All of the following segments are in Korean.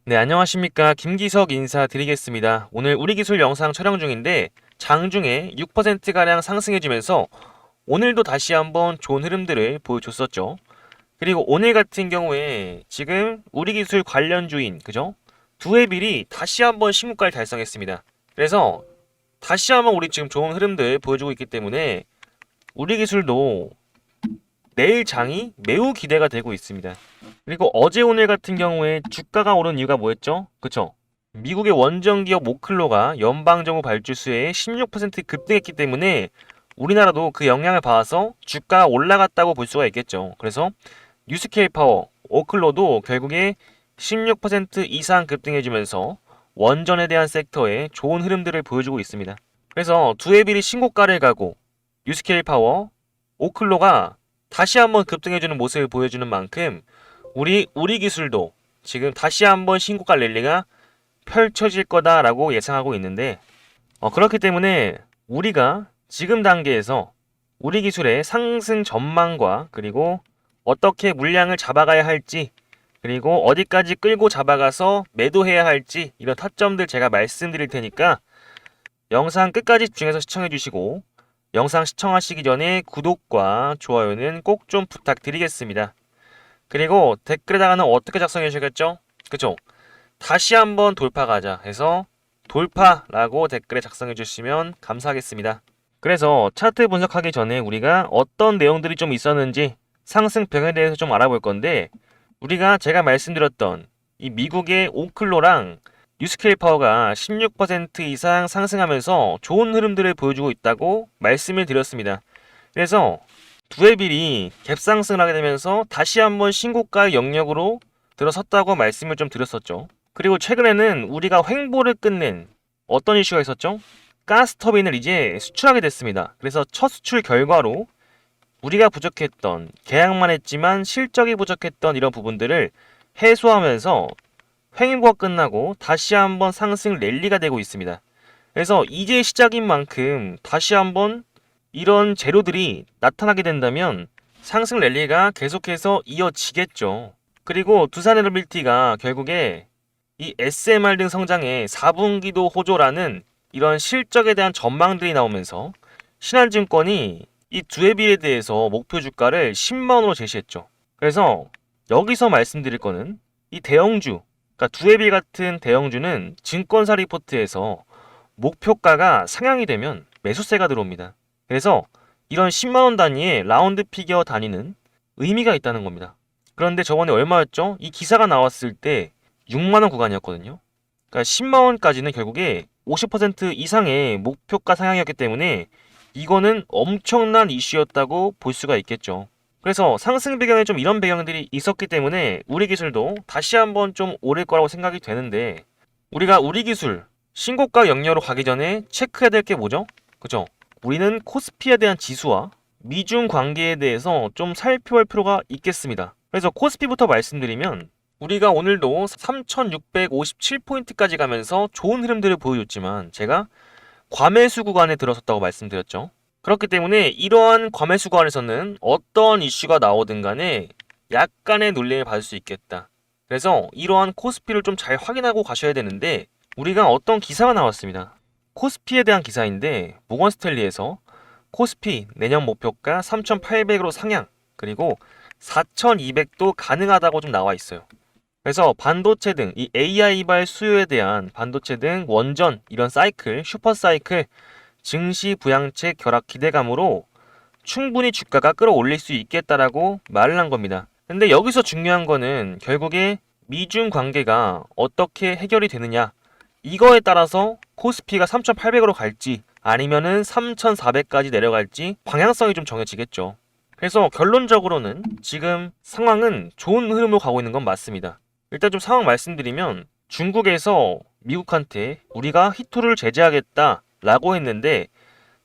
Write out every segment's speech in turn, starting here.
네, 안녕하십니까. 김기석 인사드리겠습니다. 오늘 우리 기술 영상 촬영 중인데 장중에 6%가량 상승해주면서 오늘도 다시 한번 좋은 흐름들을 보여줬었죠. 그리고 오늘 같은 경우에 지금 우리 기술 관련주인, 그죠? 두해빌이 다시 한번 신고가를 달성했습니다. 그래서 다시 한번 우리 지금 좋은 흐름들 보여주고 있기 때문에 우리 기술도 내일 장이 매우 기대가 되고 있습니다. 그리고 어제 오늘 같은 경우에 주가가 오른 이유가 뭐였죠? 그쵸? 미국의 원전 기업 오클로가 연방정부 발주수에 16% 급등했기 때문에 우리나라도 그 영향을 받아서 주가가 올라갔다고 볼 수가 있겠죠. 그래서 뉴스케일 파워, 오클로도 결국에 16% 이상 급등해주면서 원전에 대한 섹터에 좋은 흐름들을 보여주고 있습니다. 그래서 두해빌이 신고가를 가고 뉴스케일 파워, 오클로가 다시 한번 급등해주는 모습을 보여주는 만큼 우리 기술도 지금 다시 한번 신고가 랠리가 펼쳐질 거다라고 예상하고 있는데 그렇기 때문에 우리가 지금 단계에서 우리 기술의 상승 전망과 그리고 어떻게 물량을 잡아가야 할지 그리고 어디까지 끌고 잡아가서 매도해야 할지 이런 타점들 제가 말씀드릴 테니까 영상 끝까지 집중해서 시청해 주시고 영상 시청하시기 전에 구독과 좋아요는 꼭 좀 부탁드리겠습니다. 그리고 댓글에다가는 어떻게 작성해 주시겠죠? 그쵸? 다시 한번 돌파 가자 해서 돌파라고 댓글에 작성해 주시면 감사하겠습니다. 그래서 차트 분석하기 전에 우리가 어떤 내용들이 좀 있었는지 상승 병에 대해서 좀 알아볼 건데 우리가 제가 말씀드렸던 이 미국의 오클로랑 뉴스케일 파워가 16% 이상 상승하면서 좋은 흐름들을 보여주고 있다고 말씀을 드렸습니다. 그래서 두해빌이 갭상승을 하게 되면서 다시 한번 신고가 영역으로 들어섰다고 말씀을 좀 드렸었죠. 그리고 최근에는 우리가 횡보를 끝낸 어떤 이슈가 있었죠? 가스터빈을 이제 수출하게 됐습니다. 그래서 첫 수출 결과로 우리가 부족했던, 계약만 했지만 실적이 부족했던 이런 부분들을 해소하면서 횡보가 끝나고 다시 한번 상승 랠리가 되고 있습니다. 그래서 이제 시작인 만큼 다시 한번 이런 재료들이 나타나게 된다면 상승 랠리가 계속해서 이어지겠죠. 그리고 두산에너빌티가 결국에 이 SMR 등 성장에 4분기도 호조라는 이런 실적에 대한 전망들이 나오면서 신한증권이 이 두해빌에 대해서 목표 주가를 10만원으로 제시했죠. 그래서 여기서 말씀드릴 거는 이 대형주, 그러니까 두해빌 같은 대형주는 증권사 리포트에서 목표가가 상향이 되면 매수세가 들어옵니다. 그래서 이런 10만원 단위의 라운드 피겨 단위는 의미가 있다는 겁니다. 그런데 저번에 얼마였죠? 이 기사가 나왔을 때 6만원 구간이었거든요. 그러니까 10만원까지는 결국에 50% 이상의 목표가 상향이었기 때문에 이거는 엄청난 이슈였다고 볼 수가 있겠죠. 그래서 상승 배경에 좀 이런 배경들이 있었기 때문에 우리 기술도 다시 한번 좀 오를 거라고 생각이 되는데 우리가 우리 기술 신고가 영역으로 가기 전에 체크해야 될 게 뭐죠? 그죠? 우리는 코스피에 대한 지수와 미중 관계에 대해서 좀 살펴볼 필요가 있겠습니다. 그래서 코스피부터 말씀드리면 우리가 오늘도 3657포인트까지 가면서 좋은 흐름들을 보여줬지만 제가 과매수 구간에 들어섰다고 말씀드렸죠. 그렇기 때문에 이러한 과매수 구간에서는 어떤 이슈가 나오든 간에 약간의 눌림을 받을 수 있겠다. 그래서 이러한 코스피를 좀 잘 확인하고 가셔야 되는데 우리가 어떤 기사가 나왔습니다. 코스피에 대한 기사인데 모건스탠리에서 코스피 내년 목표가 3,800으로 상향 그리고 4,200도 가능하다고 좀 나와 있어요. 그래서 반도체 등 이 AI발 수요에 대한 반도체 등 원전 이런 사이클, 슈퍼 사이클 증시 부양책 결합 기대감으로 충분히 주가가 끌어올릴 수 있겠다라고 말을 한 겁니다. 근데 여기서 중요한 거는 결국에 미중 관계가 어떻게 해결이 되느냐 이거에 따라서 코스피가 3,800으로 갈지 아니면은 3,400까지 내려갈지 방향성이 좀 정해지겠죠. 그래서 결론적으로는 지금 상황은 좋은 흐름으로 가고 있는 건 맞습니다. 일단 좀 상황 말씀드리면 중국에서 미국한테 우리가 히토를 제재하겠다 라고 했는데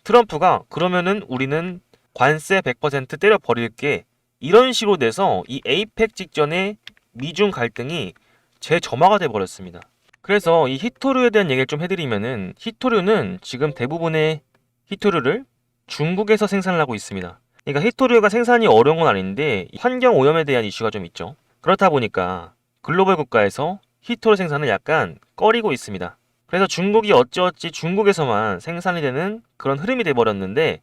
트럼프가 그러면은 우리는 관세 100% 때려 버릴게 이런 식으로 돼서 이 에이펙 직전에 미중 갈등이 재점화가 돼 버렸습니다. 그래서 이 히토류에 대한 얘기를 좀 해드리면은 히토류는 지금 대부분의 히토류를 중국에서 생산을 하고 있습니다. 그러니까 히토류가 생산이 어려운 건 아닌데 환경 오염에 대한 이슈가 좀 있죠. 그렇다 보니까 글로벌 국가에서 히토리 생산을 약간 꺼리고 있습니다. 그래서 중국이 어찌어찌 중국에서만 생산이 되는 그런 흐름이 돼버렸는데,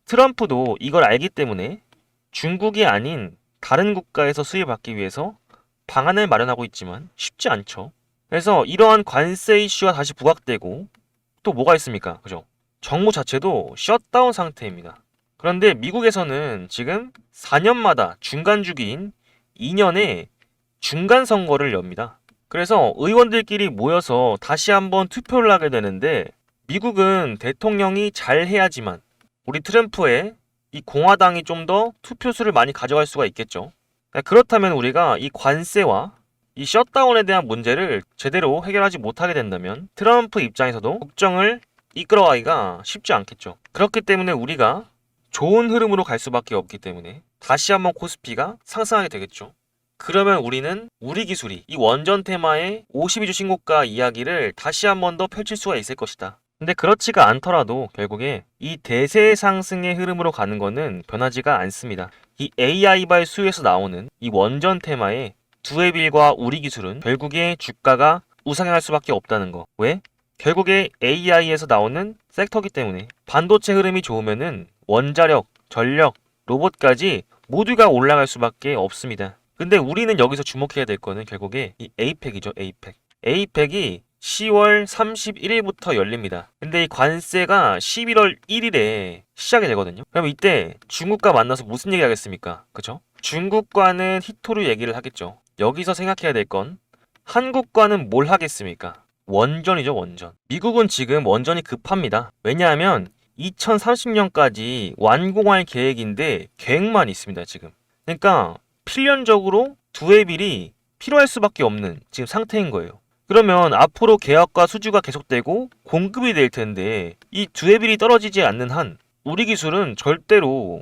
트럼프도 이걸 알기 때문에 중국이 아닌 다른 국가에서 수입을 받기 위해서 방안을 마련하고 있지만 쉽지 않죠. 그래서 이러한 관세 이슈가 다시 부각되고, 또 뭐가 있습니까? 그죠? 정부 자체도 셧다운 상태입니다. 그런데 미국에서는 지금 4년마다 중간 주기인 2년에 중간 선거를 엽니다. 그래서 의원들끼리 모여서 다시 한번 투표를 하게 되는데, 미국은 대통령이 잘해야지만 우리 트럼프의 이 공화당이 좀 더 투표수를 많이 가져갈 수가 있겠죠. 그렇다면 우리가 이 관세와 이 셧다운에 대한 문제를 제대로 해결하지 못하게 된다면 트럼프 입장에서도 국정을 이끌어가기가 쉽지 않겠죠. 그렇기 때문에 우리가 좋은 흐름으로 갈 수밖에 없기 때문에 다시 한번 코스피가 상승하게 되겠죠. 그러면 우리는 우리 기술이 이 원전 테마의 52주 신고가 이야기를 다시 한번 더 펼칠 수가 있을 것이다. 근데 그렇지가 않더라도 결국에 이 대세 상승의 흐름으로 가는 거는 변하지가 않습니다. 이 AI발 수에서 나오는 이 원전 테마의 두에빌과 우리 기술은 결국에 주가가 우상향할 수밖에 없다는 거. 왜? 결국에 AI에서 나오는 섹터기 때문에 반도체 흐름이 좋으면은 원자력, 전력, 로봇까지 모두가 올라갈 수밖에 없습니다. 근데 우리는 여기서 주목해야 될 거는 결국에 이 에이펙이죠, 에이펙. 에이펙이 10월 31일부터 열립니다. 근데 이 관세가 11월 1일에 시작이 되거든요. 그럼 이때 중국과 만나서 무슨 얘기 하겠습니까? 그죠? 중국과는 히토류 얘기를 하겠죠. 여기서 생각해야 될 건 한국과는 뭘 하겠습니까? 원전이죠, 원전. 미국은 지금 원전이 급합니다. 왜냐하면 2030년까지 완공할 계획인데 계획만 있습니다, 지금. 그러니까 필연적으로 두해빌이 필요할 수밖에 없는 지금 상태인 거예요. 그러면 앞으로 계약과 수주가 계속되고 공급이 될 텐데 이 두해빌이 떨어지지 않는 한 우리 기술은 절대로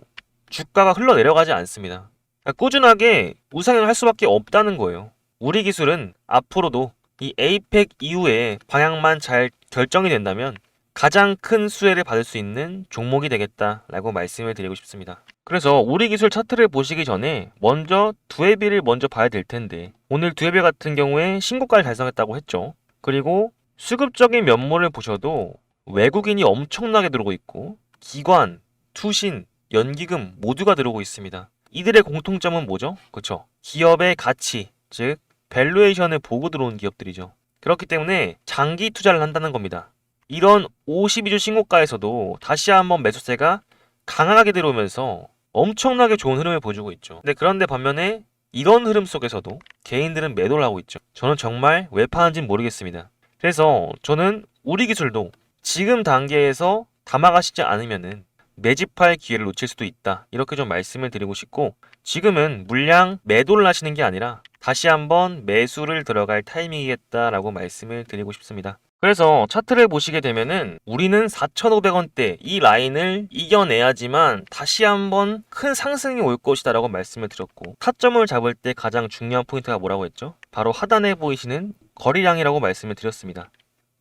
주가가 흘러내려가지 않습니다. 그러니까 꾸준하게 우상향할 수밖에 없다는 거예요. 우리 기술은 앞으로도 이 에이펙 이후에 방향만 잘 결정이 된다면 가장 큰 수혜를 받을 수 있는 종목이 되겠다라고 말씀을 드리고 싶습니다. 그래서 우리 기술 차트를 보시기 전에 먼저 두에빌을 먼저 봐야 될 텐데, 오늘 두에빌 같은 경우에 신고가를 달성했다고 했죠. 그리고 수급적인 면모를 보셔도 외국인이 엄청나게 들어오고 있고 기관, 투신, 연기금 모두가 들어오고 있습니다. 이들의 공통점은 뭐죠? 그렇죠. 기업의 가치, 즉 밸류에이션을 보고 들어온 기업들이죠. 그렇기 때문에 장기 투자를 한다는 겁니다. 이런 52주 신고가에서도 다시 한번 매수세가 강하게 들어오면서 엄청나게 좋은 흐름을 보여주고 있죠. 근데 그런데 반면에 이런 흐름 속에서도 개인들은 매도를 하고 있죠. 저는 정말 왜 파는지는 모르겠습니다. 그래서 저는 우리 기술도 지금 단계에서 담아가시지 않으면은 매집할 기회를 놓칠 수도 있다. 이렇게 좀 말씀을 드리고 싶고, 지금은 물량 매도를 하시는 게 아니라 다시 한번 매수를 들어갈 타이밍이겠다라고 말씀을 드리고 싶습니다. 그래서 차트를 보시게 되면은 우리는 4,500원대 이 라인을 이겨내야지만 다시 한번 큰 상승이 올 것이다 라고 말씀을 드렸고, 타점을 잡을 때 가장 중요한 포인트가 뭐라고 했죠? 바로 하단에 보이시는 거래량이라고 말씀을 드렸습니다.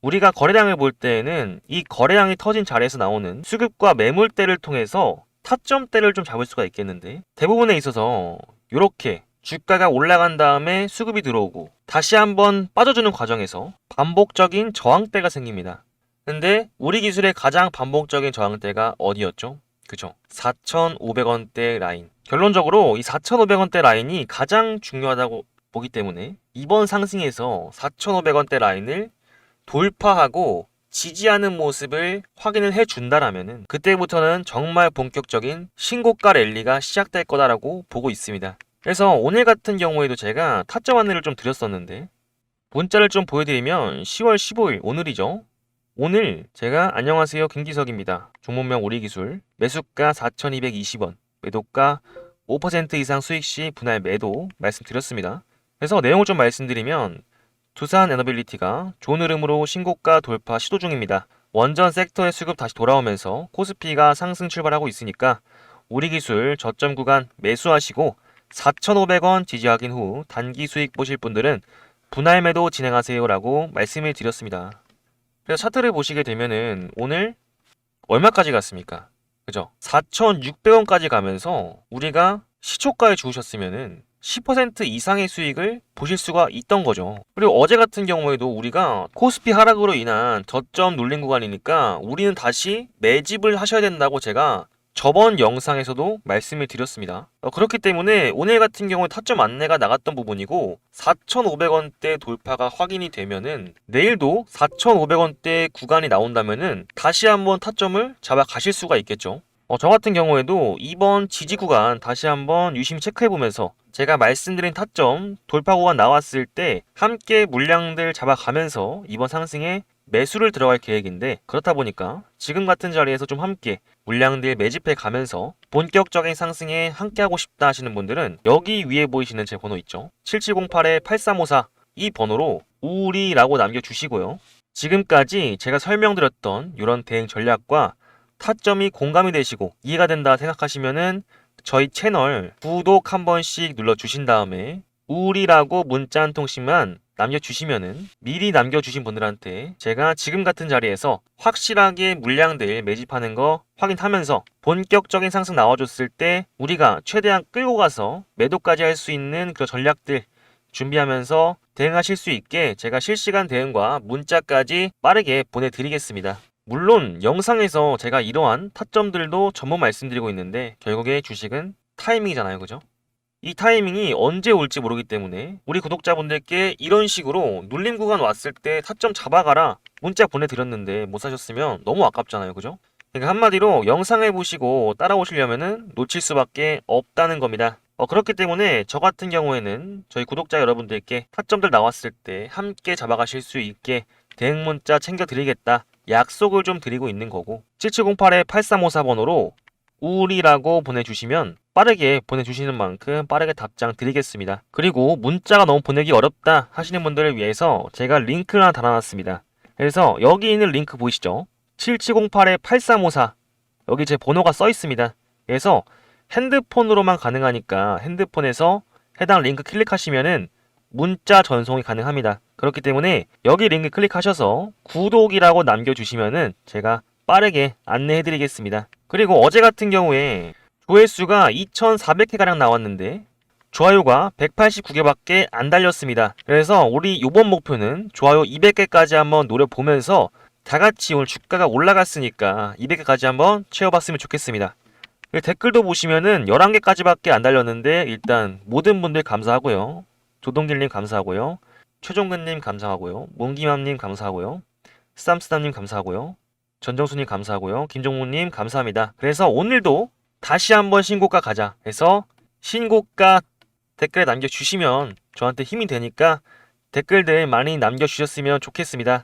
우리가 거래량을 볼 때에는 이 거래량이 터진 자리에서 나오는 수급과 매물대를 통해서 타점대를 좀 잡을 수가 있겠는데, 대부분에 있어서 이렇게 주가가 올라간 다음에 수급이 들어오고 다시 한번 빠져주는 과정에서 반복적인 저항대가 생깁니다. 근데 우리 기술의 가장 반복적인 저항대가 어디였죠? 그죠? 4,500원대 라인. 결론적으로 이 4,500원대 라인이 가장 중요하다고 보기 때문에 이번 상승에서 4,500원대 라인을 돌파하고 지지하는 모습을 확인을 해준다라면은 그때부터는 정말 본격적인 신고가 랠리가 시작될 거다라고 보고 있습니다. 그래서 오늘 같은 경우에도 제가 타점 안내를 좀 드렸었는데, 문자를 좀 보여드리면 10월 15일 오늘이죠. 오늘 제가 안녕하세요 김기석입니다. 종목명 우리기술 매수가 4,220원, 매도가 5% 이상 수익 시 분할 매도 말씀드렸습니다. 그래서 내용을 좀 말씀드리면, 두산 에너빌리티가 좋은 흐름으로 신고가 돌파 시도 중입니다. 원전 섹터의 수급 다시 돌아오면서 코스피가 상승 출발하고 있으니까 우리 기술 저점 구간 매수하시고 4,500원 지지 확인 후 단기 수익 보실 분들은 분할 매도 진행하세요 라고 말씀을 드렸습니다. 그래서 차트를 보시게 되면은 오늘 얼마까지 갔습니까? 그죠? 4,600원까지 가면서 우리가 시초가에 주우셨으면은 10% 이상의 수익을 보실 수가 있던 거죠. 그리고 어제 같은 경우에도 우리가 코스피 하락으로 인한 저점 눌린 구간이니까 우리는 다시 매집을 하셔야 된다고 제가 저번 영상에서도 말씀을 드렸습니다. 그렇기 때문에 오늘 같은 경우에 타점 안내가 나갔던 부분이고 4,500원대 돌파가 확인이 되면은 내일도 4,500원대 구간이 나온다면은 다시 한번 타점을 잡아 가실 수가 있겠죠. 저 같은 경우에도 이번 지지 구간 다시 한번 유심히 체크해보면서 제가 말씀드린 타점 돌파 구간 나왔을 때 함께 물량들 잡아가면서 이번 상승에 매수를 들어갈 계획인데, 그렇다 보니까 지금 같은 자리에서 좀 함께 물량들 매집해 가면서 본격적인 상승에 함께하고 싶다 하시는 분들은 여기 위에 보이시는 제 번호 있죠, 7708-8354 이 번호로 우리라고 남겨주시고요. 지금까지 제가 설명드렸던 이런 대응 전략과 타점이 공감이 되시고 이해가 된다 생각하시면은 저희 채널 구독 한 번씩 눌러주신 다음에 우리라고 문자 한 통씩만 남겨주시면은 미리 남겨주신 분들한테 제가 지금 같은 자리에서 확실하게 물량들 매집하는 거 확인하면서 본격적인 상승 나와줬을 때 우리가 최대한 끌고 가서 매도까지 할 수 있는 그 전략들 준비하면서 대응하실 수 있게 제가 실시간 대응과 문자까지 빠르게 보내드리겠습니다. 물론 영상에서 제가 이러한 타점들도 전부 말씀드리고 있는데 결국에 주식은 타이밍이잖아요, 그죠? 이 타이밍이 언제 올지 모르기 때문에 우리 구독자분들께 이런 식으로 눌림 구간 왔을 때 타점 잡아가라 문자 보내드렸는데 못 사셨으면 너무 아깝잖아요, 그죠? 그러니까 한마디로 영상을 보시고 따라오시려면은 놓칠 수밖에 없다는 겁니다. 그렇기 때문에 저 같은 경우에는 저희 구독자 여러분들께 타점들 나왔을 때 함께 잡아가실 수 있게 대응 문자 챙겨드리겠다 약속을 좀 드리고 있는 거고, 7708-8354 번호로 우리라고 보내주시면 빠르게 보내주시는 만큼 빠르게 답장 드리겠습니다. 그리고 문자가 너무 보내기 어렵다 하시는 분들을 위해서 제가 링크를 하나 달아놨습니다. 그래서 여기 있는 링크 보이시죠? 7708-8354 여기 제 번호가 써 있습니다. 그래서 핸드폰으로만 가능하니까 핸드폰에서 해당 링크 클릭하시면은 문자 전송이 가능합니다. 그렇기 때문에 여기 링크 클릭하셔서 구독이라고 남겨주시면은 제가 빠르게 안내해드리겠습니다. 그리고 어제 같은 경우에 조회수가 2,400회가량 나왔는데 좋아요가 189개밖에 안 달렸습니다. 그래서 우리 요번 목표는 좋아요 200개까지 한번 노려보면서 다같이 오늘 주가가 올라갔으니까 200개까지 한번 채워봤으면 좋겠습니다. 댓글도 보시면은 11개까지밖에 안 달렸는데 일단 모든 분들 감사하고요. 조동길님 감사하고요. 최종근님 감사하고요. 몽기맘님 감사하고요. 쌈스담님 감사하고요. 전정수님 감사하고요. 김종무님 감사합니다. 그래서 오늘도 다시 한번 신고가 가자 해서 신고가 댓글에 남겨주시면 저한테 힘이 되니까 댓글들 많이 남겨주셨으면 좋겠습니다.